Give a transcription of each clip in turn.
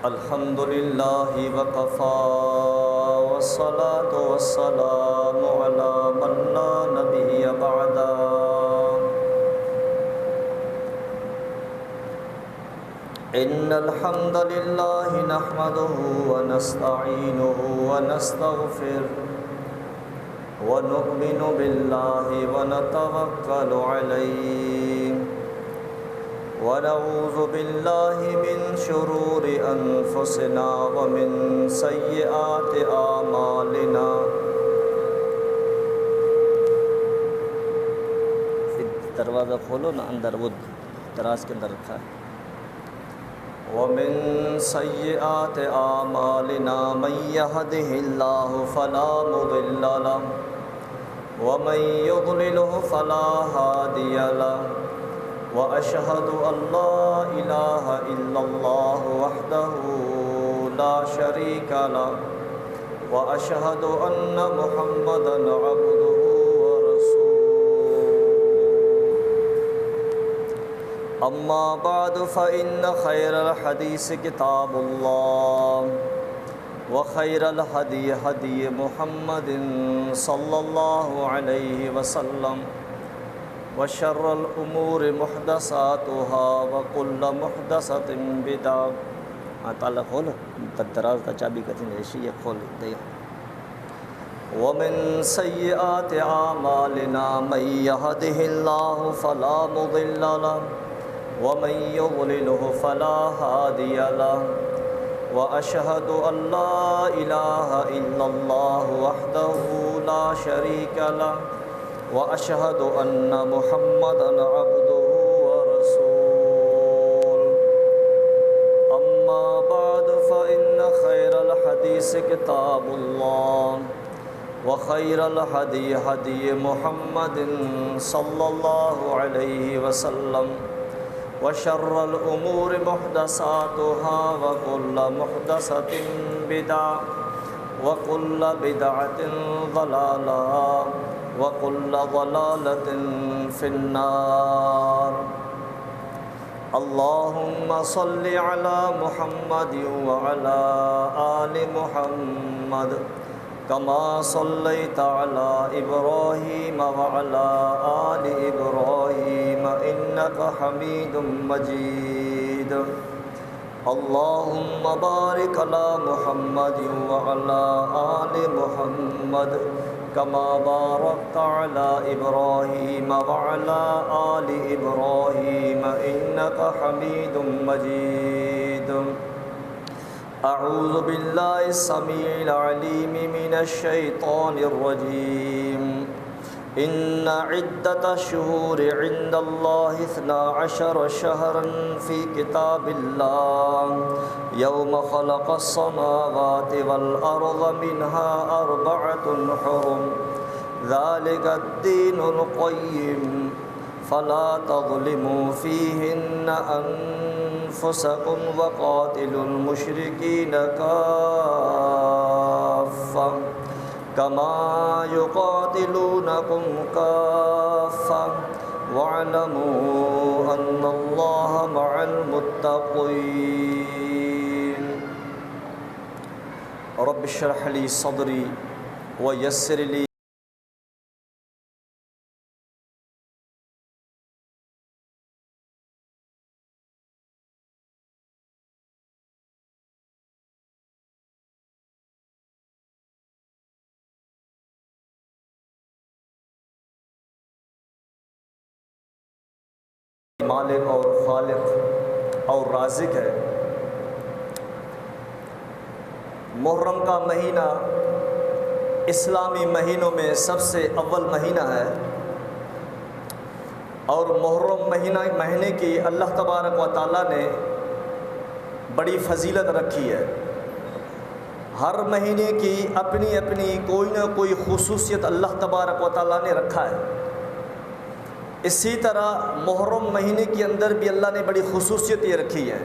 الحمد للہ وکفى والصلاة والسلام على من لا نبی بعدا ان الحمد للہ نحمده ونستعینه ونستغفره ونؤمن باللہ ونتوکل علیہ ونعوذ باللہ من شرور انفسنا ومن سیئات اعمالنا دروازہ کھولو نا، اندر وہ دراز کے اندر رکھا ہے۔ ومن سیئات اعمالنا من يهده الله فلا مضل له ومن يضلله فلا هادي له وأشهد أن لا إله إلا الله وحده لا شريك له وأشهد أن محمدًا عبده أما بعد فإن خير الحديث كتاب الله وخير الهدي هدي محمد صلى الله عليه وسلم وشر الأمور محدثاتها وكل محدثة بدعة تعالیٰ کھولو دراز کا چابی کا تین ایشی یہ کھول دے۔ ومن سيئات أعمالنا من يهده الله فلا مضل له ومن يضلله فلا هادي له وأشهد أن لا إله إلا الله وحده لا شريك له وأشهد أن محمدًا عبده ورسوله أما بعد فإن خير الحديث كتاب الله وخير الهدي هدي محمد صلى الله عليه وسلم وشر الأمور محدثاتها وكل محدثة بدعة وكل بدعة ضلالة وكل ضلالة في النار اللهم صل على محمد وعلى آل محمد كما صليت على إبراهيم وعلى آل إبراهيم إنك حميد مجيد اللهم بارك على محمد وعلى آل محمد كما باركت على إبراهيم وعلى آل إبراهيم إنك حميد مجيد أعوذ بالله السميع العليم من الشيطان الرجيم إن عدة الشهور عند الله 12 شهرا في كتاب الله يوم خلق السماوات والأرض منها 4 حرم ذلك الدين القيم فلا تظلموا فيهن أنفسكم وقاتلوا المشركين كافة كما يقاتلونكم كافة واعلموا أن الله مع المتقين رب اشرح لي صدري ويسر لي مالک اور خالق اور رازق ہے۔ محرم کا مہینہ اسلامی مہینوں میں سب سے اول مہینہ ہے، اور محرم مہینے کی اللہ تبارک و تعالیٰ نے بڑی فضیلت رکھی ہے۔ ہر مہینے کی اپنی اپنی کوئی نہ کوئی خصوصیت اللہ تبارک و تعالیٰ نے رکھا ہے۔ اسی طرح محرم مہینے کے اندر بھی اللہ نے بڑی خصوصیت یہ رکھی ہے،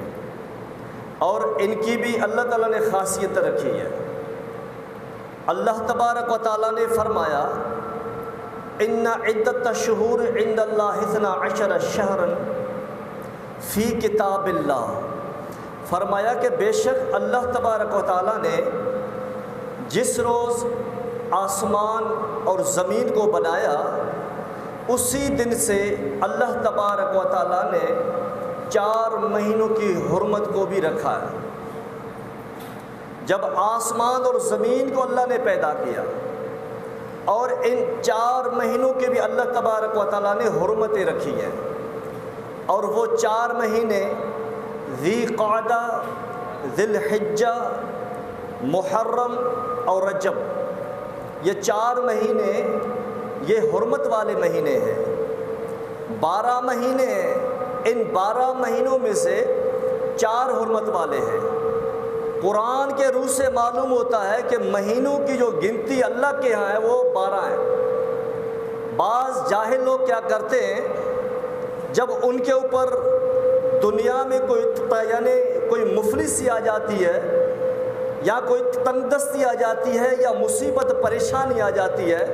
اور ان کی بھی اللہ تعالیٰ نے خاصیت رکھی ہے۔ اللہ تبارک و تعالیٰ نے فرمایا ان عدت الشہور عند اللہ 12 شہرا فی کتاب اللہ فرمایا کہ بے شک اللہ تبارک و تعالیٰ نے جس روز آسمان اور زمین کو بنایا اسی دن سے اللہ تبارک و تعالیٰ نے 4 مہینوں کی حرمت کو بھی رکھا ہے۔ جب آسمان اور زمین کو اللہ نے پیدا کیا اور ان 4 مہینوں کے بھی اللہ تبارک و تعالیٰ نے حرمتیں رکھی ہیں، اور وہ 4 مہینے ذی قعدہ، ذی الحجہ، محرم اور رجب، یہ 4 مہینے یہ حرمت والے مہینے ہیں۔ 12 مہینے ہیں، ان 12 مہینوں میں سے 4 حرمت والے ہیں۔ قرآن کے روح سے معلوم ہوتا ہے کہ مہینوں کی جو گنتی اللہ کے ہاں ہے وہ 12 ہیں۔ بعض جاہل لوگ کیا کرتے ہیں، جب ان کے اوپر دنیا میں کوئی مفلسی آ جاتی ہے یا کوئی تنگدستی آ جاتی ہے یا مصیبت پریشانی آ جاتی ہے،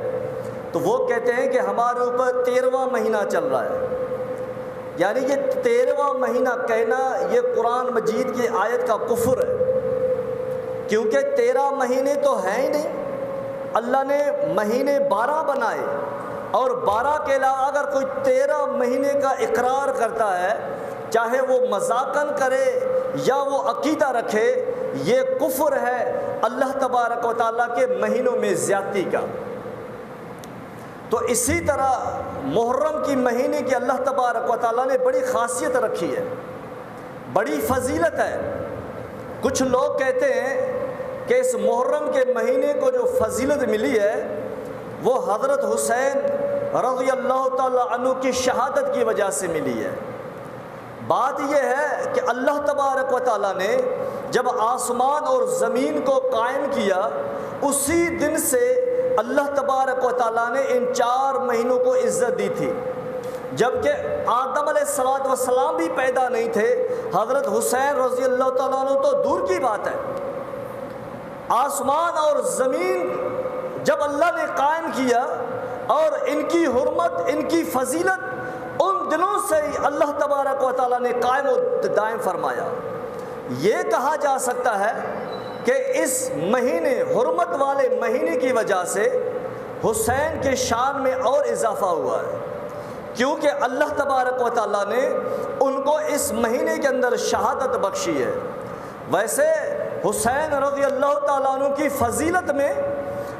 تو وہ کہتے ہیں کہ ہمارے اوپر 13واں مہینہ چل رہا ہے۔ یعنی یہ 13واں مہینہ کہنا یہ قرآن مجید کی آیت کا کفر ہے، کیونکہ 13 مہینے تو ہیں ہی نہیں۔ اللہ نے مہینے 12 بنائے، اور 12 کے علاوہ اگر کوئی 13 مہینے کا اقرار کرتا ہے، چاہے وہ مذاقاً کرے یا وہ عقیدہ رکھے، یہ کفر ہے اللہ تبارک و تعالیٰ کے مہینوں میں زیادتی کا۔ تو اسی طرح محرم کی مہینے کی اللہ تبارک و تعالیٰ نے بڑی خاصیت رکھی ہے، بڑی فضیلت ہے۔ کچھ لوگ کہتے ہیں کہ اس محرم کے مہینے کو جو فضیلت ملی ہے وہ حضرت حسین رضی اللہ تعالیٰ عنہ کی شہادت کی وجہ سے ملی ہے۔ بات یہ ہے کہ اللہ تبارک و تعالیٰ نے جب آسمان اور زمین کو قائم کیا اسی دن سے اللہ تبارک و تعالیٰ نے ان 4 مہینوں کو عزت دی تھی، جبکہ آدم علیہ السلام بھی پیدا نہیں تھے، حضرت حسین رضی اللہ تعالیٰ عنہ تو دور کی بات ہے۔ آسمان اور زمین جب اللہ نے قائم کیا اور ان کی حرمت، ان کی فضیلت ان دنوں سے ہی اللہ تبارک و تعالیٰ نے قائم و دائم فرمایا۔ یہ کہا جا سکتا ہے کہ اس مہینے، حرمت والے مہینے کی وجہ سے حسین کے شان میں اور اضافہ ہوا ہے، کیونکہ اللہ تبارک و تعالیٰ نے ان کو اس مہینے کے اندر شہادت بخشی ہے۔ ویسے حسین رضی اللہ تعالیٰ عنہ کی فضیلت میں،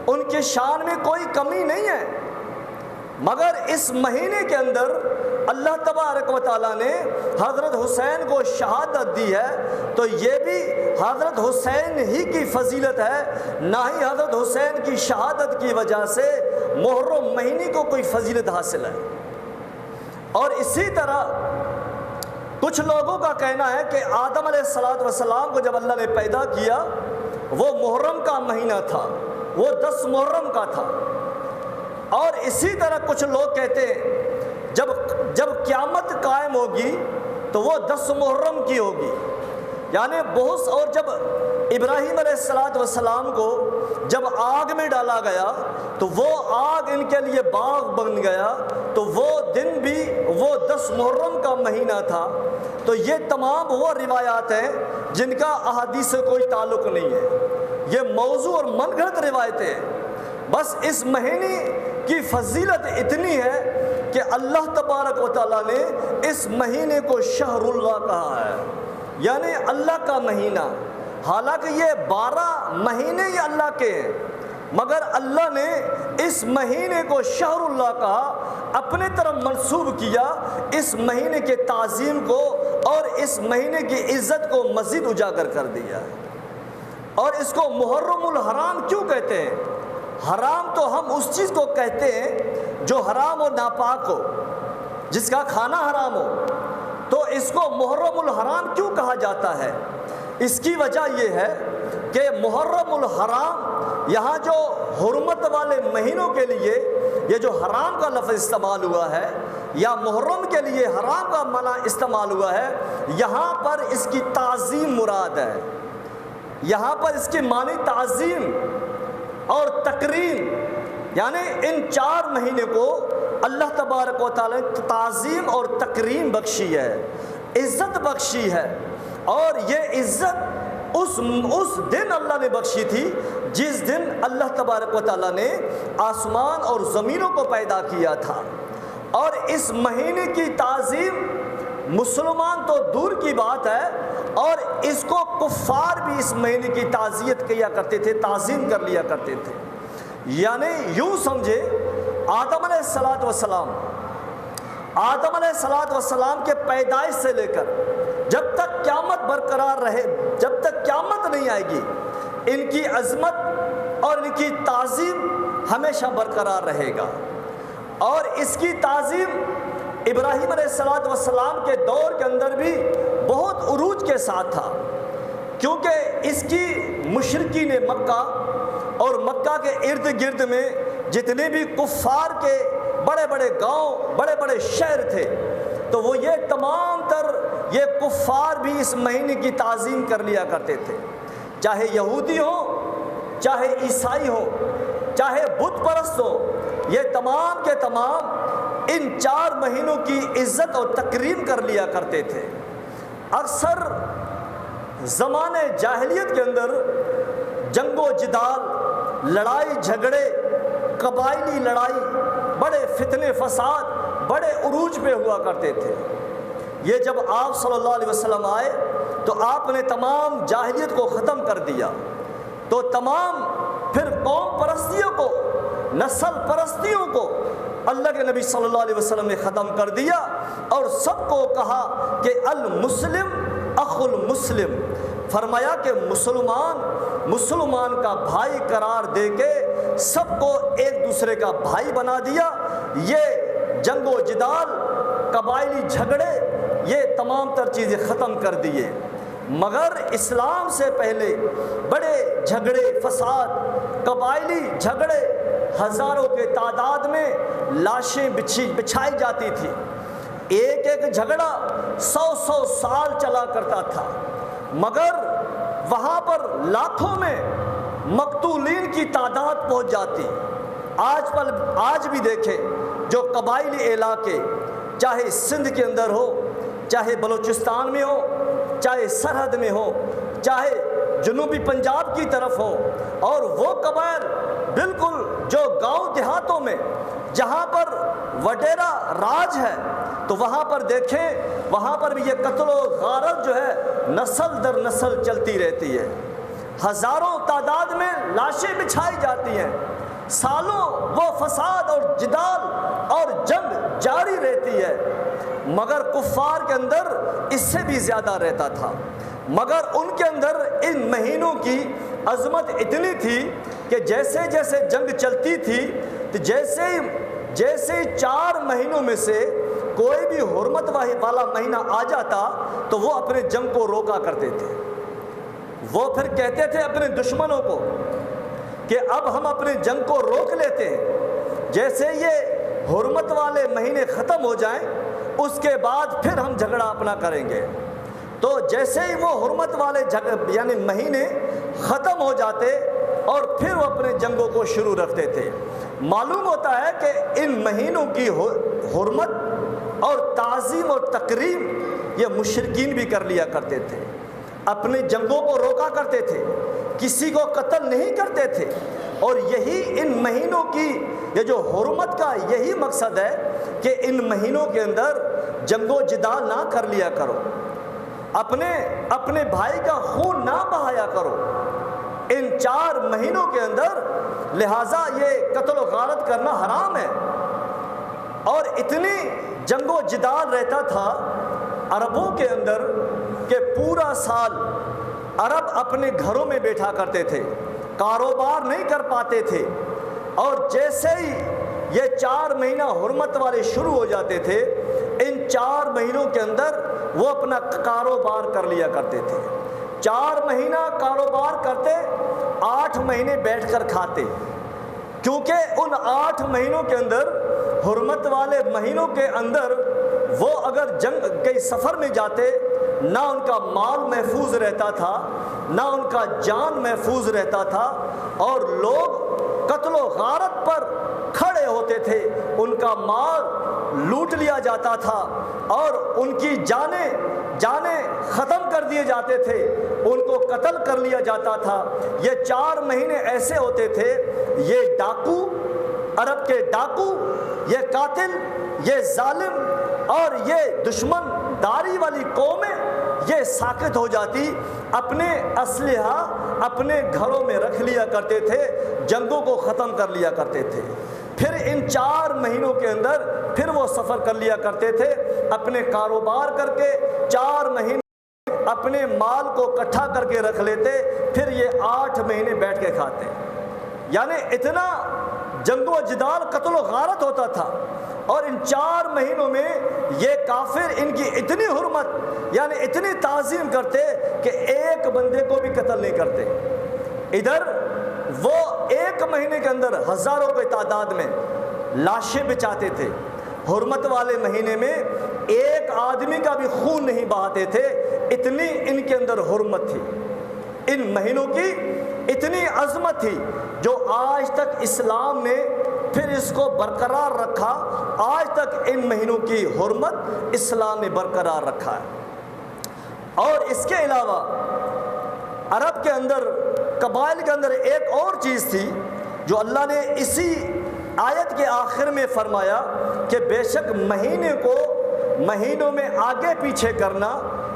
ان کے شان میں کوئی کمی نہیں ہے، مگر اس مہینے کے اندر اللہ تبارک و تعالیٰ نے حضرت حسین کو شہادت دی ہے، تو یہ بھی حضرت حسین ہی کی فضیلت ہے، نہ ہی حضرت حسین کی شہادت کی وجہ سے محرم مہینے کو کوئی فضیلت حاصل ہے۔ اور اسی طرح کچھ لوگوں کا کہنا ہے کہ آدم علیہ السلام کو جب اللہ نے پیدا کیا وہ محرم کا مہینہ تھا، وہ 10 محرم کا تھا۔ اور اسی طرح کچھ لوگ کہتے ہیں جب قیامت قائم ہوگی تو وہ 10 محرم کی ہوگی، یعنی بہت، اور جب ابراہیم علیہ السلام کو جب آگ میں ڈالا گیا تو وہ آگ ان کے لیے باغ بن گیا، تو وہ دن بھی وہ 10 محرم کا مہینہ تھا۔ تو یہ تمام وہ روایات ہیں جن کا احادیث سے کوئی تعلق نہیں ہے، یہ موضوع اور من گھڑت روایتیں ہیں۔ بس اس مہینے کی فضیلت اتنی ہے کہ اللہ تبارک و تعالیٰ نے اس مہینے کو شہر اللہ کہا ہے، یعنی اللہ کا مہینہ۔ حالانکہ یہ 12 مہینے ہی اللہ کے ہیں، مگر اللہ نے اس مہینے کو شہر اللہ کہا، اپنے طرف منسوب کیا اس مہینے کے تعظیم کو اور اس مہینے کی عزت کو مزید اجاگر کر دیا۔ اور اس کو محرم الحرام کیوں کہتے ہیں؟ حرام تو ہم اس چیز کو کہتے ہیں جو حرام و ناپاک ہو، جس کا کھانا حرام ہو، تو اس کو محرم الحرام کیوں کہا جاتا ہے؟ اس کی وجہ یہ ہے کہ محرم الحرام، یہاں جو حرمت والے مہینوں کے لیے یہ جو حرام کا لفظ استعمال ہوا ہے یا محرم کے لیے حرام کا معنی استعمال ہوا ہے، یہاں پر اس کی تعظیم مراد ہے، یہاں پر اس کی معنی تعظیم اور تکریم، یعنی ان 4 مہینے کو اللہ تبارک و تعالیٰ نے تعظیم اور تکریم بخشی ہے، عزت بخشی ہے۔ اور یہ عزت اس دن اللہ نے بخشی تھی جس دن اللہ تبارک و تعالیٰ نے آسمان اور زمینوں کو پیدا کیا تھا۔ اور اس مہینے کی تعظیم مسلمان تو دور کی بات ہے، اور اس کو کفار بھی اس مہینے کی تعزیت کیا کرتے تھے، تعظیم کر لیا کرتے تھے۔ یعنی یوں سمجھے آدم علیہ السلام کے پیدائش سے لے کر جب تک قیامت برقرار رہے، جب تک قیامت نہیں آئے گی، ان کی عظمت اور ان کی تعظیم ہمیشہ برقرار رہے گا۔ اور اس کی تعظیم ابراہیم علیہ السلام کے دور کے اندر بھی بہت عروج کے ساتھ تھا، کیونکہ اس کی مشرکین مکہ اور مکہ کے ارد گرد میں جتنے بھی کفار کے بڑے بڑے گاؤں، بڑے بڑے شہر تھے، تو وہ یہ تمام تر یہ کفار بھی اس مہینے کی تعظیم کر لیا کرتے تھے، چاہے یہودی ہو، چاہے عیسائی ہو، چاہے بت پرست ہو، یہ تمام کے تمام ان 4 مہینوں کی عزت اور تکریم کر لیا کرتے تھے۔ اکثر زمانے جاہلیت کے اندر جنگ و جدال، لڑائی جھگڑے، قبائلی لڑائی، بڑے فتنے فساد بڑے عروج پہ ہوا کرتے تھے۔ یہ جب آپ صلی اللہ علیہ وسلم آئے تو آپ نے تمام جاہلیت کو ختم کر دیا، تو تمام پھر قوم پرستیوں کو، نسل پرستیوں کو اللہ کے نبی صلی اللہ علیہ وسلم نے ختم کر دیا، اور سب کو کہا کہ المسلم اخو المسلم، فرمایا کہ مسلمان کا بھائی قرار دے کے سب کو ایک دوسرے کا بھائی بنا دیا۔ یہ جنگ و جدال، قبائلی جھگڑے، یہ تمام تر چیزیں ختم کر دیے۔ مگر اسلام سے پہلے بڑے جھگڑے فساد، قبائلی جھگڑے، ہزاروں کے تعداد میں لاشیں بچھائی جاتی تھی، ایک ایک جھگڑا 100 سال چلا کرتا تھا، مگر وہاں پر لاکھوں میں مقتولین کی تعداد پہنچ جاتی۔ آج بھی دیکھیں جو قبائلی علاقے، چاہے سندھ کے اندر ہو، چاہے بلوچستان میں ہو، چاہے سرحد میں ہو، چاہے جنوبی پنجاب کی طرف ہو، اور وہ قبائل بالکل جو گاؤں دیہاتوں میں جہاں پر وڈیرا راج ہے، تو وہاں پر دیکھیں وہاں پر بھی یہ قتل و غارت جو ہے نسل در نسل چلتی رہتی ہے، ہزاروں تعداد میں لاشیں بچھائی جاتی ہیں، سالوں وہ فساد اور جدال اور جنگ جاری رہتی ہے، مگر کفار کے اندر اس سے بھی زیادہ رہتا تھا۔ مگر ان کے اندر ان مہینوں کی عظمت اتنی تھی کہ جیسے جیسے جنگ چلتی تھی، تو جیسے 4 مہینوں میں سے کوئی بھی حرمت والا مہینہ آ جاتا تو وہ اپنے جنگ کو روکا کرتے تھے۔ وہ پھر کہتے تھے اپنے دشمنوں کو کہ اب ہم اپنے جنگ کو روک لیتے ہیں، جیسے یہ حرمت والے مہینے ختم ہو جائیں اس کے بعد پھر ہم جھگڑا اپنا کریں گے۔ تو جیسے ہی وہ حرمت والے یعنی مہینے ختم ہو جاتے اور پھر وہ اپنے جنگوں کو شروع رکھتے تھے۔ معلوم ہوتا ہے کہ ان مہینوں کی حرمت اور تعظیم اور تکریم یہ مشرکین بھی کر لیا کرتے تھے، اپنے جنگوں کو روکا کرتے تھے، کسی کو قتل نہیں کرتے تھے، اور یہی ان مہینوں کی یہ جو حرمت کا یہی مقصد ہے کہ ان مہینوں کے اندر جنگ و جدال نہ کر لیا کرو، اپنے بھائی کا خون نہ بہایا کرو ان 4 مہینوں کے اندر، لہٰذا یہ قتل و غارت کرنا حرام ہے۔ اور اتنی جنگ و جدال رہتا تھا عربوں کے اندر کہ پورا سال عرب اپنے گھروں میں بیٹھا کرتے تھے، کاروبار نہیں کر پاتے تھے، اور جیسے ہی یہ 4 مہینہ حرمت والے شروع ہو جاتے تھے، ان 4 مہینوں کے اندر وہ اپنا کاروبار کر لیا کرتے تھے۔ 4 مہینہ کاروبار کرتے، 8 مہینے بیٹھ کر کھاتے، کیونکہ ان 8 مہینوں کے اندر، حرمت والے مہینوں کے اندر، وہ اگر جنگ کے سفر میں جاتے نہ ان کا مال محفوظ رہتا تھا، نہ ان کا جان محفوظ رہتا تھا، اور لوگ قتل و غارت پر کھڑے ہوتے تھے، ان کا مال لوٹ لیا جاتا تھا، اور ان کی جانیں جانیں ختم کر دیے جاتے تھے، ان کو قتل کر لیا جاتا تھا۔ یہ 4 مہینے ایسے ہوتے تھے، یہ ڈاکو، عرب کے ڈاکو، یہ قاتل، یہ ظالم اور یہ دشمن داری والی قومیں یہ ساکت ہو جاتی، اپنے اسلحہ اپنے گھروں میں رکھ لیا کرتے تھے، جنگوں کو ختم کر لیا کرتے تھے۔ پھر ان 4 مہینوں کے اندر پھر وہ سفر کر لیا کرتے تھے، اپنے کاروبار کر کے 4 مہینے اپنے مال کو اکٹھا کر کے رکھ لیتے، پھر یہ 8 مہینے بیٹھ کے کھاتے۔ یعنی اتنا جنگ و جدال، قتل و غارت ہوتا تھا، اور ان 4 مہینوں میں یہ کافر ان کی اتنی حرمت یعنی اتنی تعظیم کرتے کہ ایک بندے کو بھی قتل نہیں کرتے۔ ادھر وہ 1 مہینے کے اندر ہزاروں کی تعداد میں لاشیں بچاتے تھے، حرمت والے مہینے میں ایک آدمی کا بھی خون نہیں بہاتے تھے، اتنی ان کے اندر حرمت تھی، ان مہینوں کی اتنی عظمت تھی جو آج تک اسلام نے پھر اس کو برقرار رکھا۔ آج تک ان مہینوں کی حرمت اسلام نے برقرار رکھا ہے۔ اور اس کے علاوہ عرب کے اندر، قبائل کے اندر ایک اور چیز تھی جو اللہ نے اسی آیت کے آخر میں فرمایا کہ بے شک مہینوں میں آگے پیچھے کرنا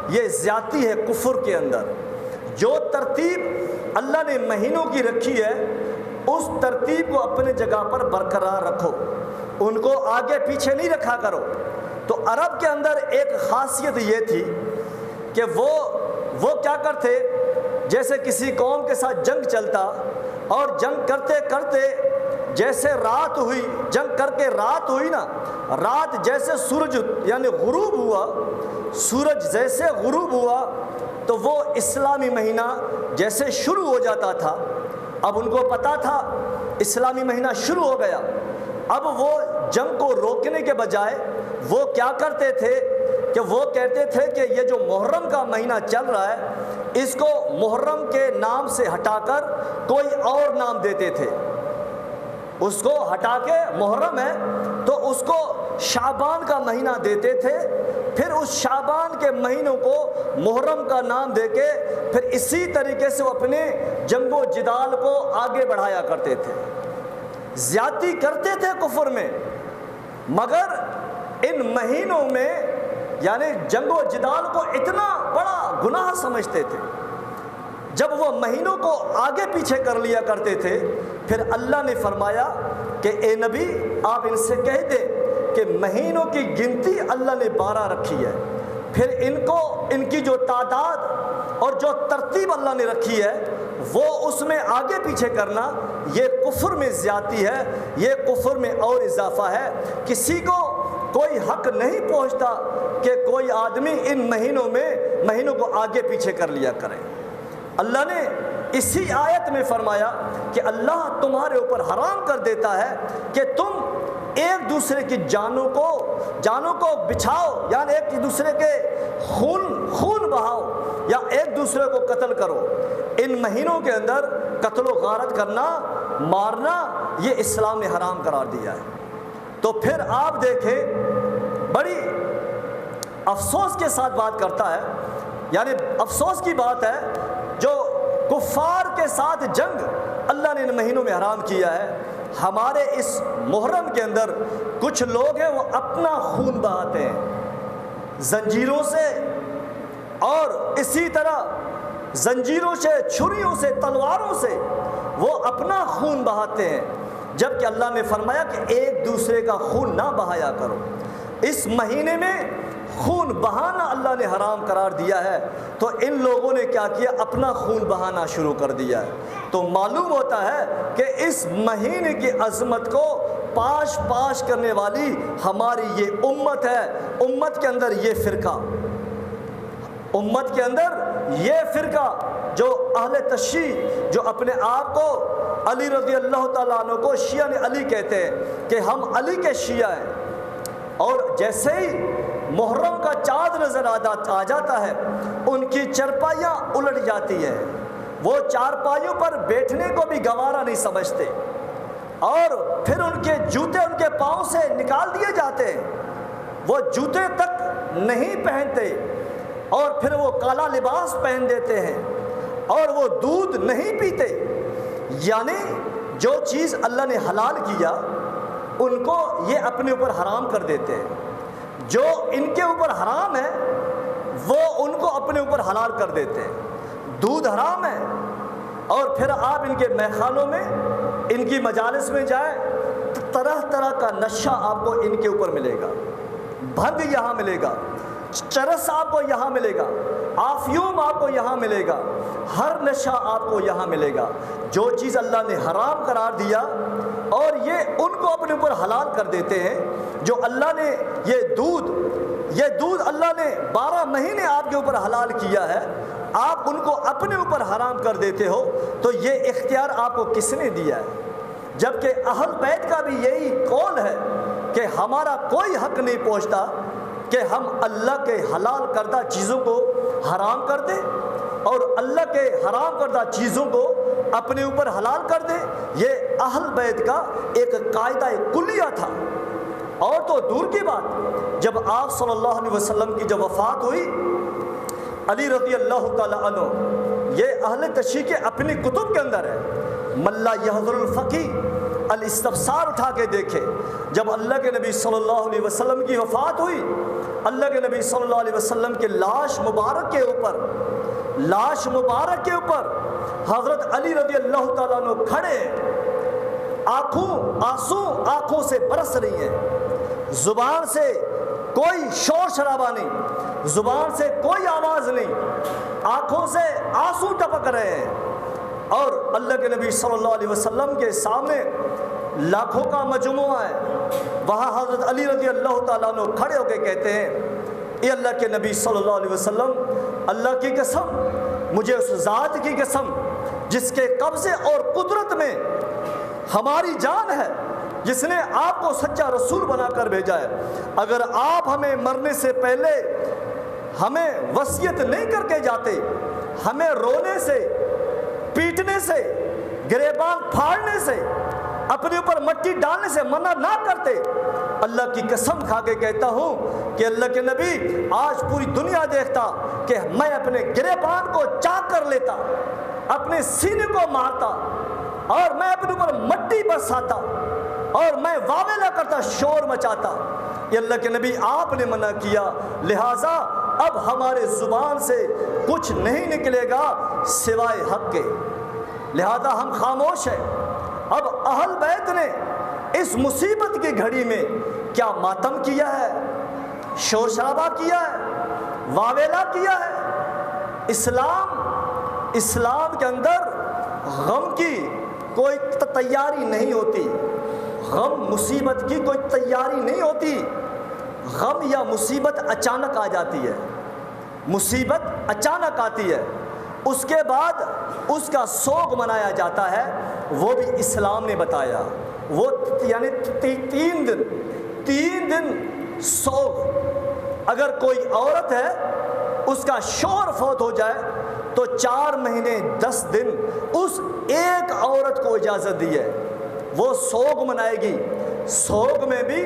یہ زیادتی ہے کفر کے اندر۔ جو ترتیب اللہ نے مہینوں کی رکھی ہے اس ترتیب کو اپنے جگہ پر برقرار رکھو، ان کو آگے پیچھے نہیں رکھا کرو۔ تو عرب کے اندر ایک خاصیت یہ تھی کہ وہ کیا کرتے، جیسے کسی قوم کے ساتھ جنگ چلتا اور جنگ کرتے کرتے جیسے رات ہوئی، جنگ کر کے رات ہوئی نا، رات جیسے سورج یعنی غروب ہوا، سورج جیسے غروب ہوا تو وہ اسلامی مہینہ جیسے شروع ہو جاتا تھا۔ اب ان کو پتا تھا اسلامی مہینہ شروع ہو گیا، اب وہ جنگ کو روکنے کے بجائے وہ کیا کرتے تھے کہ وہ کہتے تھے کہ یہ جو محرم کا مہینہ چل رہا ہے اس کو محرم کے نام سے ہٹا کر کوئی اور نام دیتے تھے، اس کو ہٹا کے محرم ہے تو اس کو شعبان کا مہینہ دیتے تھے، پھر اس شعبان کے مہینوں کو محرم کا نام دے کے پھر اسی طریقے سے وہ اپنے جنگ و جدال کو آگے بڑھایا کرتے تھے، زیادتی کرتے تھے کفر میں، مگر ان مہینوں میں یعنی جنگ و جدال کو اتنا بڑا گناہ سمجھتے تھے۔ جب وہ مہینوں کو آگے پیچھے کر لیا کرتے تھے پھر اللہ نے فرمایا کہ اے نبی آپ ان سے کہہ دیں کہ مہینوں کی گنتی اللہ نے 12 رکھی ہے، پھر ان کی جو تعداد اور جو ترتیب اللہ نے رکھی ہے وہ اس میں آگے پیچھے کرنا یہ کفر میں زیادتی ہے، یہ کفر میں اور اضافہ ہے۔ کسی کو کوئی حق نہیں پہنچتا کہ کوئی آدمی ان مہینوں کو آگے پیچھے کر لیا کرے۔ اللہ نے اسی آیت میں فرمایا کہ اللہ تمہارے اوپر حرام کر دیتا ہے کہ تم ایک دوسرے کی جانوں کو بچھاؤ، یعنی ایک دوسرے کے خون بہاؤ یا ایک دوسرے کو قتل کرو۔ ان مہینوں کے اندر قتل و غارت کرنا، مارنا یہ اسلام نے حرام قرار دیا ہے۔ تو پھر آپ دیکھیں بڑی افسوس کے ساتھ بات کرتا ہے، یعنی افسوس کی بات ہے جو کفار کے ساتھ جنگ اللہ نے ان مہینوں میں حرام کیا ہے۔ ہمارے اس محرم کے اندر کچھ لوگ ہیں وہ اپنا خون بہاتے ہیں زنجیروں سے، اور اسی طرح زنجیروں سے، چھریوں سے، تلواروں سے وہ اپنا خون بہاتے ہیں، جبکہ اللہ نے فرمایا کہ ایک دوسرے کا خون نہ بہایا کرو۔ اس مہینے میں خون بہانا اللہ نے حرام قرار دیا ہے، تو ان لوگوں نے کیا کیا، اپنا خون بہانا شروع کر دیا ہے۔ تو معلوم ہوتا ہے کہ اس مہینے کی عظمت کو پاش کرنے والی ہماری یہ امت ہے۔ امت کے اندر یہ فرقہ جو اہل تشیع جو اپنے آپ کو علی رضی اللہ تعالیٰ عنہ کو شیعہ علی کہتے ہیں کہ ہم علی کے شیعہ ہیں، اور جیسے ہی محرم کا چاند نظر آ جاتا ہے ان کی چرپائیاں الٹ جاتی ہیں، وہ چارپائیوں پر بیٹھنے کو بھی گوارا نہیں سمجھتے، اور پھر ان کے جوتے ان کے پاؤں سے نکال دیے جاتے ہیں، وہ جوتے تک نہیں پہنتے، اور پھر وہ کالا لباس پہن دیتے ہیں اور وہ دودھ نہیں پیتے، یعنی جو چیز اللہ نے حلال کیا ان کو یہ اپنے اوپر حرام کر دیتے ہیں، جو ان کے اوپر حرام ہے وہ ان کو اپنے اوپر حلال کر دیتے ہیں۔ دودھ حرام ہے اور پھر آپ ان کے میخانوں میں، ان کی مجالس میں جائیں تو طرح طرح کا نشہ آپ کو ان کے اوپر ملے گا، بھنگ یہاں ملے گا، چرس آپ کو یہاں ملے گا، آفیوم آپ کو یہاں ملے گا، ہر نشہ آپ کو یہاں ملے گا۔ جو چیز اللہ نے حرام قرار دیا اور یہ ان کو اپنے اوپر حلال کر دیتے ہیں۔ جو اللہ نے یہ دودھ اللہ نے 12 مہینے آپ کے اوپر حلال کیا ہے، آپ ان کو اپنے اوپر حرام کر دیتے ہو، تو یہ اختیار آپ کو کس نے دیا ہے؟ جبکہ اہل بیت کا بھی یہی قول ہے کہ ہمارا کوئی حق نہیں پہنچتا کہ ہم اللہ کے حلال کردہ چیزوں کو حرام کر دیں اور اللہ کے حرام کردہ چیزوں کو اپنے اوپر حلال کر دیں۔ یہ اہل بیت کا ایک قاعدہ کلیہ تھا۔ اور تو دور کی بات، جب آپ صلی اللہ علیہ وسلم کی جب وفات ہوئی، علی رضی اللہ تعالی عنہ، یہ اہل تشیع کے اپنی کتب کے اندر ہے، من لا یحضر الفقی الاستفسار اٹھا کے دیکھے، جب اللہ کے نبی صلی اللہ علیہ وسلم کی وفات ہوئی، اللہ کے نبی صلی اللہ علیہ وسلم کے لاش مبارک کے اوپر حضرت علی رضی اللہ تعالیٰ عنہ کھڑے، آنکھوں سے برس رہی ہیں، زبان سے کوئی شور شرابہ نہیں، زبان سے کوئی آواز نہیں، آنکھوں سے آنسو ٹپک رہے ہیں، اور اللہ کے نبی صلی اللہ علیہ وسلم کے سامنے لاکھوں کا مجموعہ ہے، وہاں حضرت علی رضی اللہ تعالیٰ عنہ کھڑے ہو کے کہتے ہیں، اے اللہ کے نبی صلی اللہ علیہ وسلم، اللہ کی قسم، مجھے اس ذات کی قسم جس کے قبضے اور قدرت میں ہماری جان ہے، جس نے آپ کو سچا رسول بنا کر بھیجا ہے، اگر آپ ہمیں مرنے سے پہلے ہمیں وصیت نہیں کر کے جاتے، ہمیں رونے سے، پیٹنے سے، گریبان پھاڑنے سے، اپنے اوپر مٹی ڈالنے سے منع نہ کرتے، اللہ کی قسم کھا کے کہتا ہوں کہ اللہ کے نبی آج پوری دنیا دیکھتا کہ میں اپنے گریبان کو چاک کر لیتا، اپنے سینے کو مارتا، اور میں اپنے اوپر مٹی برساتا، اور میں واویلا کرتا، شور مچاتا۔ یہ اللہ کے نبی آپ نے منع کیا، لہٰذا اب ہمارے زبان سے کچھ نہیں نکلے گا سوائے حق کے، لہذا ہم خاموش ہیں۔ اب اہل بیت نے اس مصیبت کی گھڑی میں کیا ماتم کیا ہے، شور شرابہ کیا ہے، واویلا کیا ہے؟ اسلام کے اندر غم کی کوئی تیاری نہیں ہوتی، غم مصیبت کی کوئی تیاری نہیں ہوتی۔ غم یا مصیبت اچانک آ جاتی ہے، مصیبت اچانک آتی ہے، اس کے بعد اس کا سوگ منایا جاتا ہے، وہ بھی اسلام نے بتایا، وہ یعنی 3 دن سوگ۔ اگر کوئی عورت ہے اس کا شوہر فوت ہو جائے تو 4 مہینے 10 دن اس ایک عورت کو اجازت دی ہے، وہ سوگ منائے گی۔ سوگ میں بھی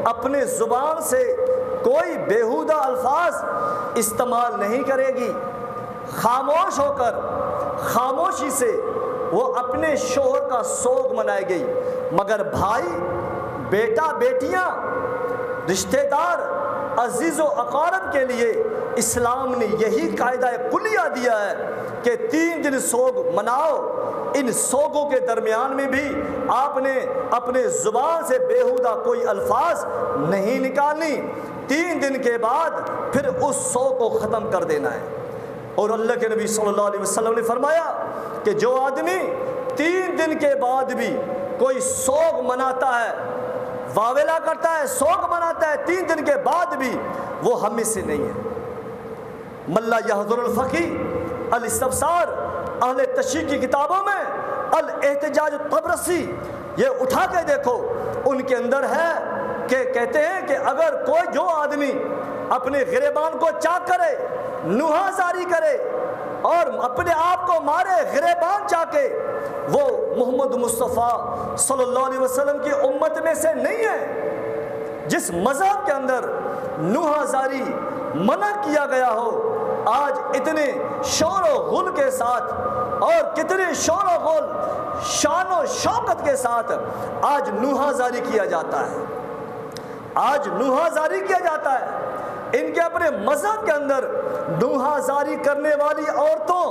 اپنے زبان سے کوئی بیہودہ الفاظ استعمال نہیں کرے گی، خاموش ہو کر، خاموشی سے وہ اپنے شوہر کا سوگ منائے گی۔ مگر بھائی، بیٹا، بیٹیاں، رشتہ دار، عزیز و اقارب کے لیے اسلام نے یہی قاعدہ کلیہ دیا ہے کہ 3 دن سوگ مناؤ۔ ان سوگوں کے درمیان میں بھی آپ نے اپنے زبان سے بیہودہ کوئی الفاظ نہیں نکالنی، 3 دن کے بعد پھر اس سوگ کو ختم کر دینا ہے۔ اور اللہ کے نبی صلی اللہ علیہ وسلم نے فرمایا کہ جو آدمی 3 دن کے بعد بھی کوئی سوگ مناتا ہے، واویلا کرتا ہے، سوگ مناتا ہے 3 دن کے بعد بھی، وہ ہم میں سے نہیں ہے۔ من لا یحضر الفقی الاستفسار، اہل تشیع کی کتابوں میں الاحتجاج الطبرسی، یہ اٹھا کے دیکھو، ان کے اندر ہے کہ کہتے ہیں کہ اگر کوئی جو آدمی اپنے گریبان کو چاک کرے، نوحہ زاری کرے اور اپنے آپ کو مارے گریبان چاکے، وہ محمد مصطفیٰ صلی اللہ علیہ وسلم کی امت میں سے نہیں ہے۔ جس مذہب کے اندر نوحہ زاری منع کیا گیا ہو، آج اتنے شور و غل کے ساتھ اور کتنے شور و غل شان و شوکت کے ساتھ آج نوحہ زاری کیا جاتا ہے، آج نوحہ زاری کیا جاتا ہے۔ ان کے اپنے مذہب کے اندر نوحہ زاری کرنے والی عورتوں،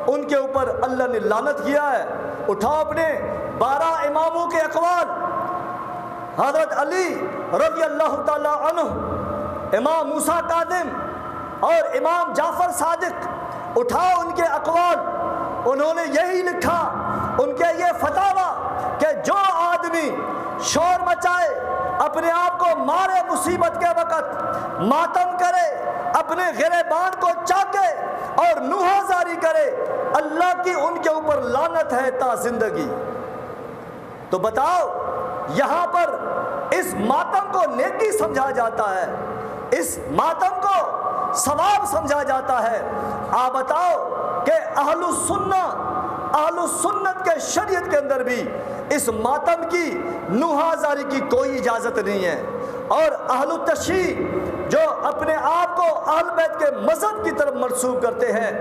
ان کے اوپر اللہ نے لعنت کیا ہے۔ اٹھاؤ اپنے 12 اماموں کے اقوال، حضرت علی رضی اللہ تعالیٰ عنہ، امام موسیٰ کاظم اور امام جعفر صادق، اٹھاؤ ان کے اقوال۔ انہوں نے یہی لکھا، ان کے یہ فتاویٰ کہ جو آدمی شور مچائے، اپنے آپ کو مارے مصیبت کے وقت، ماتم کرے، اپنے گریبان کو چاکے اور نوحہ زاری کرے، اللہ کی ان کے اوپر لعنت ہے تا زندگی۔ تو بتاؤ، یہاں پر اس ماتم کو نیکی سمجھا جاتا ہے، اس ماتم کو ثواب سمجھا جاتا ہے۔ آپ بتاؤ کہ اہل السنت کے شریعت کے اندر بھی اس ماتم کی نوحہ زاری کی کوئی اجازت نہیں ہے، اور اہل التشیع جو اپنے آپ کو اہل بیت کے مذہب کی طرف منسوب کرتے ہیں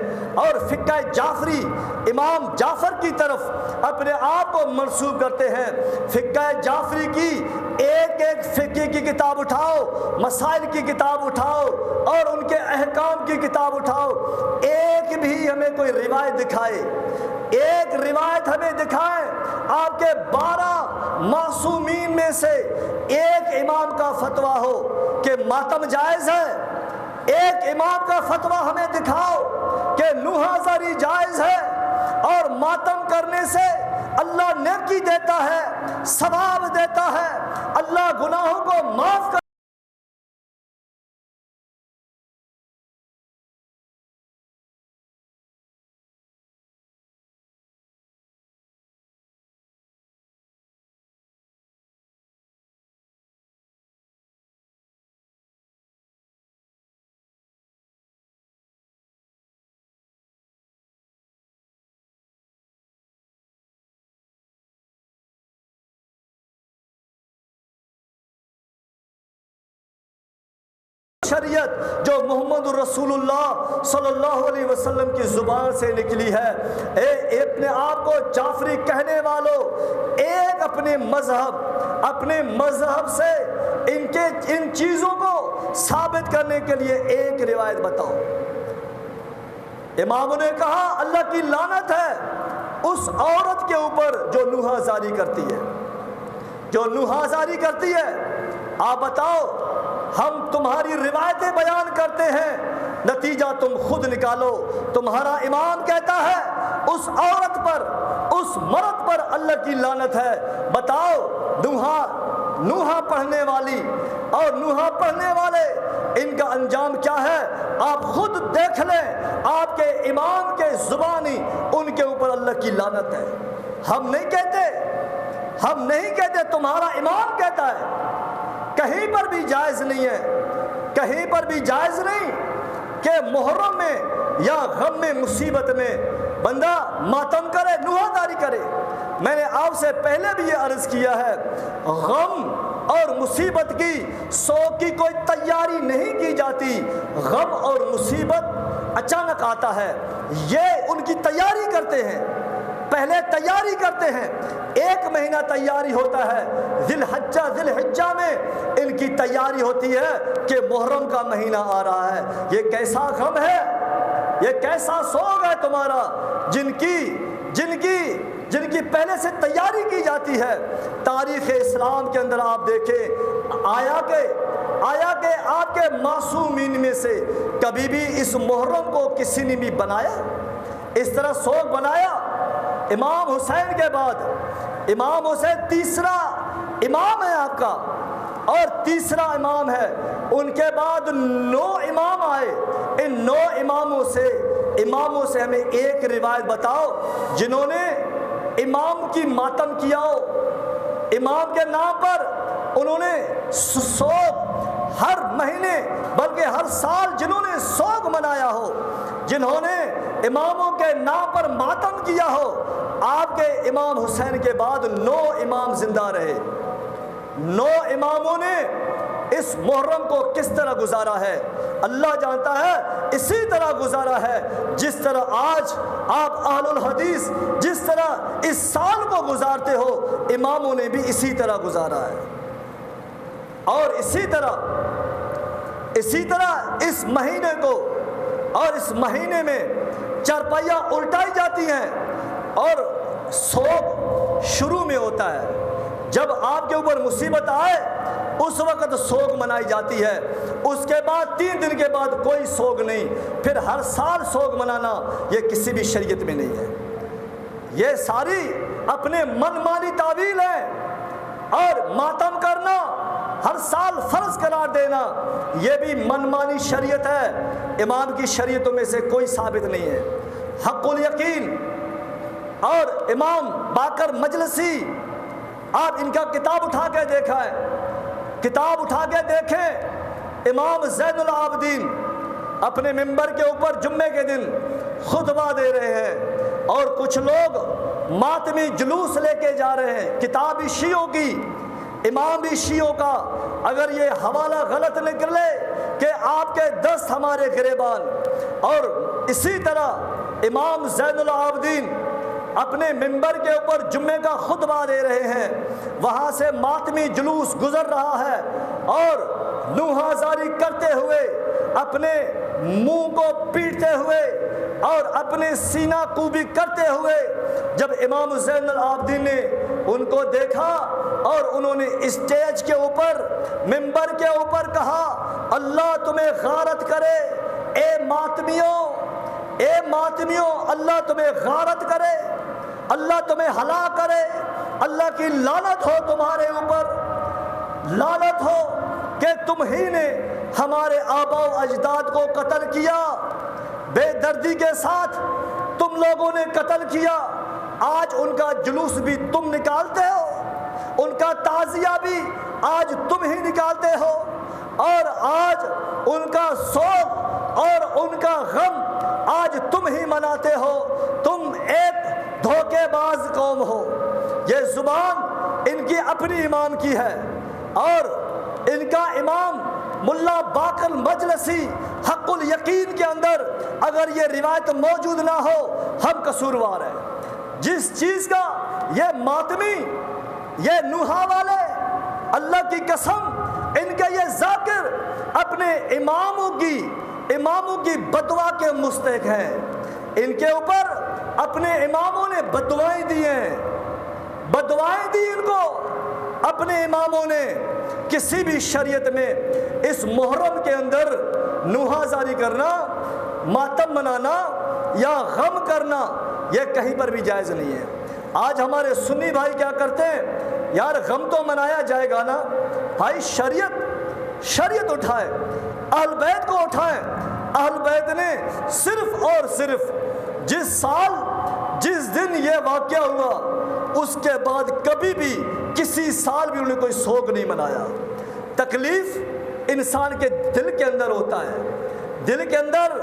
اور فقہ جعفری، امام جعفر کی طرف اپنے آپ کو منسوب کرتے ہیں، فقہ جعفری کی ایک ایک فقہ کی کتاب اٹھاؤ، مسائل کی کتاب اٹھاؤ اور ان کے احکام کی کتاب اٹھاؤ، ایک بھی ہمیں کوئی روایت دکھائے، ایک روایت ہمیں دکھائے آپ کے 12 معصومین میں سے ایک امام کا فتویٰ ہو کہ ماتم جائز ہے، ایک امام کا فتویٰ ہمیں دکھاؤ کہ نوحہ زاری جائز ہے اور ماتم کرنے سے اللہ نیکی دیتا ہے، ثواب دیتا ہے، اللہ گناہوں کو معاف کر شریعت جو محمد رسول اللہ صلی اللہ علیہ وسلم کی زبان سے نکلی ہے۔ اپنے آپ کو جعفری کہنے والوں، ایک اپنے مذہب سے ان چیزوں کو ثابت کرنے کے لیے ایک روایت بتاؤ۔ اماموں نے کہا اللہ کی لعنت ہے اس عورت کے اوپر جو نوحہ زاری کرتی ہے، جو نوحہ زاری کرتی ہے۔ آپ بتاؤ، ہم تمہاری روایتیں بیان کرتے ہیں، نتیجہ تم خود نکالو۔ تمہارا امام کہتا ہے اس عورت پر، اس مرد پر اللہ کی لعنت ہے۔ بتاؤ، نوحہ پڑھنے والی اور نوحہ پڑھنے والے، ان کا انجام کیا ہے؟ آپ خود دیکھ لیں، آپ کے امام کے زبانی ان کے اوپر اللہ کی لعنت ہے۔ ہم نہیں کہتے، تمہارا امام کہتا ہے۔ کہیں پر بھی جائز نہیں ہے، کہیں پر بھی جائز نہیں کہ محرم میں یا غم میں، مصیبت میں بندہ ماتم کرے، نوحہ زاری کرے۔ میں نے آپ سے پہلے بھی یہ عرض کیا ہے، غم اور مصیبت کی سوگ کی کوئی تیاری نہیں کی جاتی۔ غم اور مصیبت اچانک آتا ہے، یہ ان کی تیاری کرتے ہیں، پہلے تیاری کرتے ہیں، 1 مہینہ تیاری ہوتا ہے، ذی الحجہ میں ان کی تیاری ہوتی ہے کہ محرم کا مہینہ آ رہا ہے۔ یہ کیسا غم ہے، یہ کیسا سوگ ہے تمہارا، جن کی پہلے سے تیاری کی جاتی ہے۔ تاریخ اسلام کے اندر آپ دیکھیں، آیا کہ آپ کے معصومین میں سے کبھی بھی اس محرم کو کسی نے بھی بنایا، اس طرح سوگ بنایا؟ امام حسین کے بعد، امام حسین تیسرا امام ہے آپ کا، اور تیسرا امام ہے، ان کے بعد 9 امام آئے۔ ان 9 اماموں سے ہمیں ایک روایت بتاؤ جنہوں نے امام کی ماتم کیا ہو، امام کے نام پر انہوں نے سوگ ہر مہینے بلکہ ہر سال جنہوں نے سوگ منایا ہو، جنہوں نے اماموں کے نام پر ماتم کیا ہو۔ آپ کے امام حسین کے بعد 9 امام زندہ رہے، 9 اماموں نے اس محرم کو کس طرح گزارا ہے؟ اللہ جانتا ہے اسی طرح گزارا ہے جس طرح آج آپ اہل الحدیث جس طرح اس سال کو گزارتے ہو، اماموں نے بھی اسی طرح گزارا ہے۔ اور اسی طرح اس مہینے کو، اور اس مہینے میں چارپائیاں الٹائی جاتی ہیں اور سوگ شروع میں ہوتا ہے۔ جب آپ کے اوپر مصیبت آئے اس وقت سوگ منائی جاتی ہے، اس کے بعد 3 دن کے بعد کوئی سوگ نہیں، پھر ہر سال سوگ منانا یہ کسی بھی شریعت میں نہیں ہے۔ یہ ساری اپنے من مانی تعویل ہے، اور ماتم کرنا، ہر سال فرض قرار دینا، یہ بھی من مانی شریعت ہے، امام کی شریعتوں میں سے کوئی ثابت نہیں ہے۔ حق الیقین اور امام باقر مجلسی، آپ ان کا کتاب اٹھا کے دیکھا ہے، کتاب اٹھا کے دیکھیں، امام زین العابدین اپنے ممبر کے اوپر جمعے کے دن خطبہ دے رہے ہیں، اور کچھ لوگ ماتمی جلوس لے کے جا رہے ہیں، کتاب بھی شیعوں کی، امام بھی شیعوں کا۔ اگر یہ حوالہ غلط نکلے کہ آپ کے 10 ہمارے گریبان، اور اسی طرح امام زین العابدین اپنے ممبر کے اوپر جمعے کا خطبہ دے رہے ہیں، وہاں سے ماتمی جلوس گزر رہا ہے، اور نوحہ زاری کرتے ہوئے، اپنے منہ کو پیٹتے ہوئے اور اپنے سینہ کوبی کرتے ہوئے، جب امام زین العابدین نے ان کو دیکھا اور انہوں نے اسٹیج کے اوپر، ممبر کے اوپر کہا، اللہ تمہیں غارت کرے، اے ماتمیوں، اللہ تمہیں غارت کرے، اللہ تمہیں ہلاک کرے، اللہ کی لعنت ہو تمہارے اوپر، لعنت ہو کہ تم ہی نے ہمارے آباء و اجداد کو قتل کیا، بے دردی کے ساتھ تم لوگوں نے قتل کیا، آج ان کا جلوس بھی تم نکالتے ہو، ان کا تعزیہ بھی آج تم ہی نکالتے ہو، اور آج ان کا سوگ اور ان کا غم آج تم ہی مناتے ہو، تم ایک دھوکے باز قوم ہو۔ یہ زبان ان کی اپنی امام کی ہے، اور ان کا امام ملا باقر مجلسی حق الیقین کے اندر اگر یہ روایت موجود نہ ہو، ہم قصوروار ہیں۔ جس چیز کا یہ ماتمی، یہ نوحہ والے، اللہ کی قسم ان کا یہ ذاکر اپنے اماموں کی بددعا کے مستحق ہیں، ان کے اوپر اپنے اماموں نے بددعائیں دی ہیں، بددعائیں دی ان کو اپنے اماموں نے۔ کسی بھی شریعت میں اس محرم کے اندر نوحہ زاری کرنا، ماتم منانا یا غم کرنا یہ کہیں پر بھی جائز نہیں ہے۔ آج ہمارے سنی بھائی کیا کرتے ہیں، یار غم تو منایا جائے گا نا، بھائی شریعت اٹھائے، اہل بیت کو اٹھائیں۔ اہل بیت نے صرف اور صرف جس دن یہ واقعہ ہوا اس کے بعد کبھی بھی کسی سال بھی انہوں نے کوئی سوگ نہیں منایا۔ تکلیف انسان کے دل کے اندر ہوتا ہے، دل کے اندر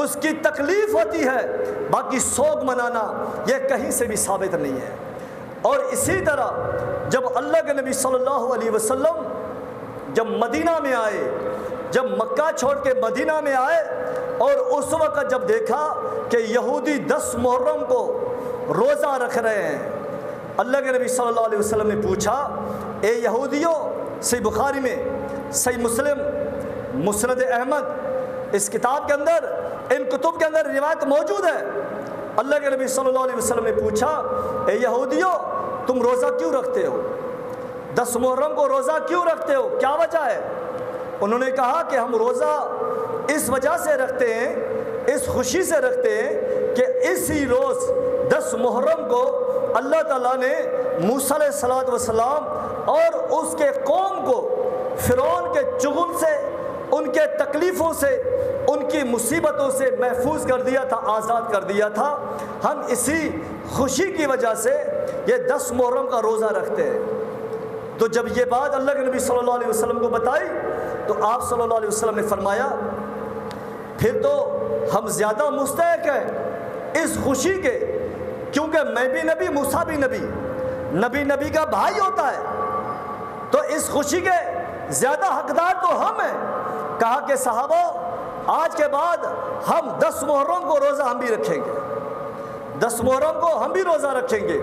اس کی تکلیف ہوتی ہے، باقی سوگ منانا یہ کہیں سے بھی ثابت نہیں ہے۔ اور اسی طرح جب اللہ کے نبی صلی اللہ علیہ وسلم جب مدینہ میں آئے، جب مکہ چھوڑ کے مدینہ میں آئے، اور اس وقت جب دیکھا کہ یہودی 10 محرم کو روزہ رکھ رہے ہیں، اللہ کے نبی صلی اللہ علیہ وسلم نے پوچھا، اے یہودیوں، صحیح بخاری میں، صحیح مسلم، مسند احمد، اس کتاب کے اندر، ان کتب کے اندر روایت موجود ہے، اللہ کے نبی صلی اللہ علیہ وسلم نے پوچھا، اے یہودیوں، تم روزہ کیوں رکھتے ہو؟ 10 محرم کو روزہ کیوں رکھتے ہو؟ کیا وجہ ہے؟ انہوں نے کہا کہ ہم روزہ اس وجہ سے رکھتے ہیں، اس خوشی سے رکھتے ہیں کہ اسی روز 10 محرم کو اللہ تعالیٰ نے موسیٰ علیہ السلام اور اس کے قوم کو فرعون کے چغل سے، ان کے تکلیفوں سے، ان کی مصیبتوں سے محفوظ کر دیا تھا، آزاد کر دیا تھا۔ ہم اسی خوشی کی وجہ سے یہ 10 محرم کا روزہ رکھتے ہیں۔ تو جب یہ بات اللہ کے نبی صلی اللہ علیہ وسلم کو بتائی تو آپ صلی اللہ علیہ وسلم نے فرمایا، پھر تو ہم زیادہ مستحق ہیں اس خوشی کے، کیونکہ میں بھی نبی، موسیٰ بھی نبی کا بھائی ہوتا ہے، تو اس خوشی کے زیادہ حقدار تو ہم ہیں۔ کہا کہ صحابہ آج کے بعد ہم 10 محرم کو روزہ ہم بھی رکھیں گے، 10 محرم کو ہم بھی روزہ رکھیں گے۔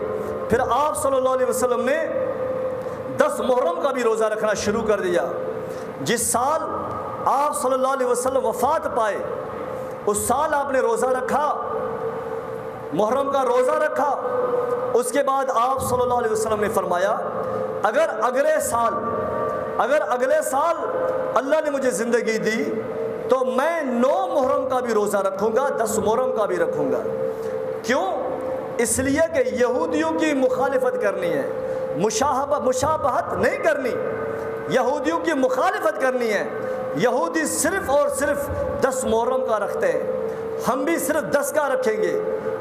پھر آپ صلی اللہ علیہ وسلم نے 10 محرم کا بھی روزہ رکھنا شروع کر دیا۔ جس سال آپ صلی اللہ علیہ وسلم وفات پائے اس سال آپ نے روزہ رکھا، محرم کا روزہ رکھا۔ اس کے بعد آپ صلی اللہ علیہ وسلم نے فرمایا اگر اگلے سال اللہ نے مجھے زندگی دی تو میں 9 محرم کا بھی روزہ رکھوں گا، 10 محرم کا بھی رکھوں گا۔ کیوں؟ اس لیے کہ یہودیوں کی مخالفت کرنی ہے، مشابہت نہیں کرنی، یہودیوں کی مخالفت کرنی ہے۔ یہودی صرف اور صرف 10 محرم کا رکھتے ہیں، ہم بھی صرف 10 کا رکھیں گے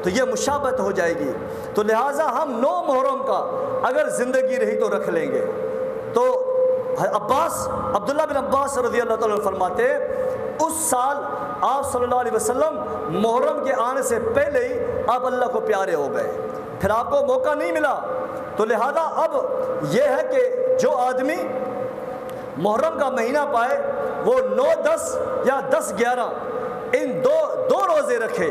تو یہ مشابہت ہو جائے گی، تو لہٰذا ہم 9 محرم کا اگر زندگی رہی تو رکھ لیں گے۔ تو عبداللہ بن عباس رضی اللہ تعالیٰ عنہ فرماتے اس سال آپ صلی اللہ علیہ وسلم محرم کے آنے سے پہلے ہی آپ اللہ کو پیارے ہو گئے، پھر آپ کو موقع نہیں ملا۔ تو لہذا اب یہ ہے کہ جو آدمی محرم کا مہینہ پائے وہ 9 10 یا 10 11 ان دو روزے رکھے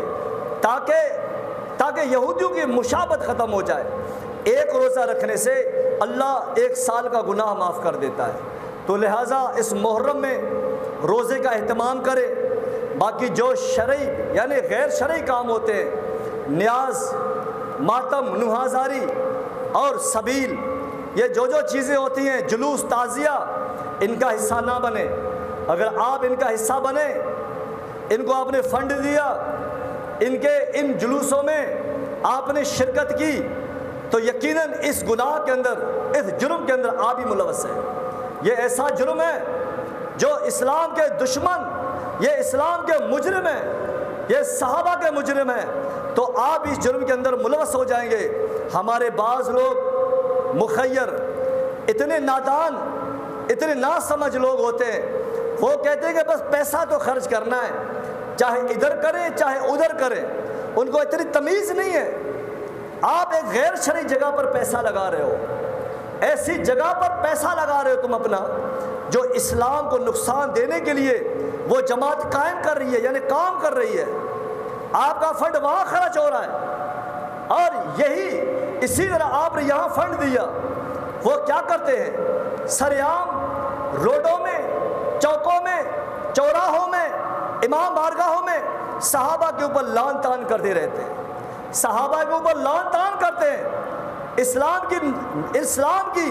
تاکہ یہودیوں کی مشابہت ختم ہو جائے۔ ایک روزہ رکھنے سے اللہ 1 سال کا گناہ معاف کر دیتا ہے۔ تو لہٰذا اس محرم میں روزے کا اہتمام کرے۔ باقی جو شرعی یعنی غیر شرعی کام ہوتے ہیں، نیاز، ماتم، نوحازاری اور سبیل، یہ جو چیزیں ہوتی ہیں، جلوس، تعزیہ، ان کا حصہ نہ بنے۔ اگر آپ ان کا حصہ بنے، ان کو آپ نے فنڈ دیا، ان جلوسوں میں آپ نے شرکت کی، تو یقیناً اس گناہ کے اندر، اس جرم کے اندر آپ ہی ملوث ہیں۔ یہ ایسا جرم ہے جو اسلام کے دشمن، یہ اسلام کے مجرم ہیں، یہ صحابہ کے مجرم ہیں، تو آپ اس جرم کے اندر ملوث ہو جائیں گے۔ ہمارے بعض لوگ مخیر، اتنے نادان، اتنے ناسمجھ لوگ ہوتے ہیں، وہ کہتے ہیں کہ بس پیسہ تو خرچ کرنا ہے، چاہے ادھر کریں چاہے ادھر کریں، ان کو اتنی تمیز نہیں ہے۔ آپ ایک غیر شرعی جگہ پر پیسہ لگا رہے ہو، ایسی جگہ پر پیسہ لگا رہے ہو تم اپنا جو اسلام کو نقصان دینے کے لیے وہ جماعت قائم کر رہی ہے، یعنی کام کر رہی ہے، آپ کا فنڈ وہاں خرچ ہو رہا ہے، اور اسی طرح آپ نے یہاں فنڈ دیا۔ وہ کیا کرتے ہیں؟ سریعام روڈوں میں، چوکوں میں، چوراہوں میں، امام بارگاہوں میں صحابہ کے اوپر لعن طعن کرتے رہتے ہیں، صحابہ کے اوپر لعن طعن کرتے ہیں، اسلام کی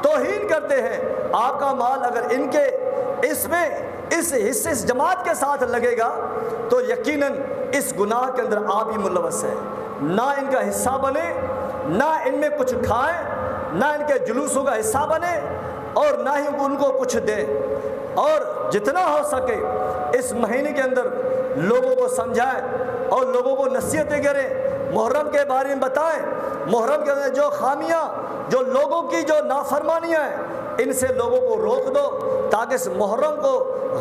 توہین کرتے ہیں۔ آپ کا مال اگر ان کے اس جماعت کے ساتھ لگے گا تو یقیناً اس گناہ کے اندر آپ ہی ملوث ہیں۔ نہ ان کا حصہ بنے، نہ ان میں کچھ کھائیں، نہ ان کے جلوسوں کا حصہ بنے، اور نہ ہی ان کو کچھ دیں۔ اور جتنا ہو سکے اس مہینے کے اندر لوگوں کو سمجھائیں اور لوگوں کو نصیحتیں کریں، محرم کے بارے میں بتائیں، محرم کے اندر جو خامیاں، جو لوگوں کی جو نافرمانیاں ہیں، ان سے لوگوں کو روک دو، تاکہ اس محرم کو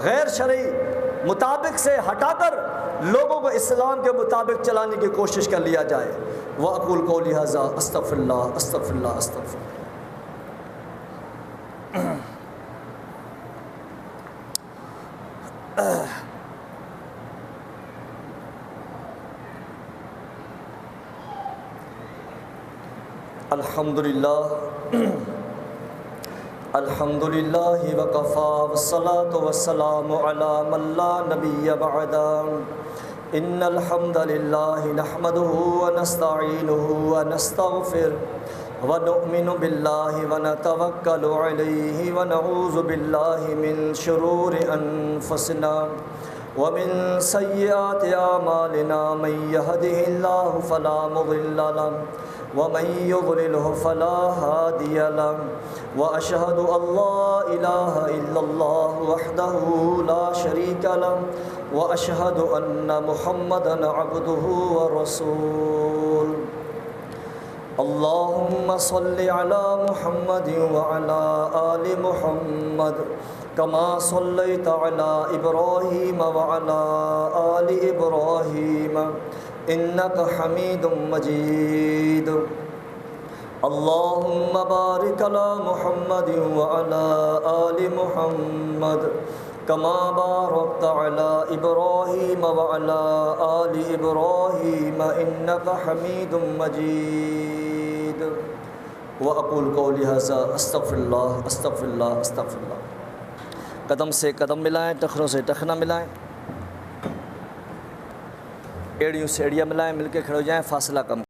غیر شرعی مطابق سے ہٹا کر لوگوں کو اسلام کے مطابق چلانے کی کوشش کر لیا جائے۔ وَأَقُولُ قَوْلِي هَذَا أَسْتَغْفِرُ اللَّهَ أَسْتَغْفِرُ اللَّهَ أَسْتَغْفِرُ الحمدللہ وکفا والصلاة والسلام علی من لا نبی بعدا۔ ان الحمد للہ نحمده ونستعینه ونستغفر ونؤمن باللہ ونتوکل علیہ ونعوذ باللہ من شرور انفسنا ومن سیئات اعمالنا، من یہدہ اللہ فلا مضل له ومن يضلله فلا هادي له، وأشهد أن لا إله إلا الله وحده لا شريك له، وأشهد أن محمدا عبده ورسوله۔ اللهم صل على محمد وعلى آل محمد كما صليت على إبراهيم وعلى آل إبراهيم إنك حميد مجيد۔ اللہم بارک علی محمد وعلی آل محمد کما بارکت علی ابراہیم وعلی آل ابراہیم انک حمید مجید۔ وَأَقُولُ قَوْلِي هَذَا أَسْتَغْفِرُ اللَّهَ أَسْتَغْفِرُ اللَّهَ أَسْتَغْفِرُ اللَّهَ۔ قدم سے قدم ملائیں، ٹخنوں سے ٹخنا ملائیں، ایڑیوں سے ایڑیاں ملائیں، مل کے کھڑے ہو جائیں، فاصلہ کم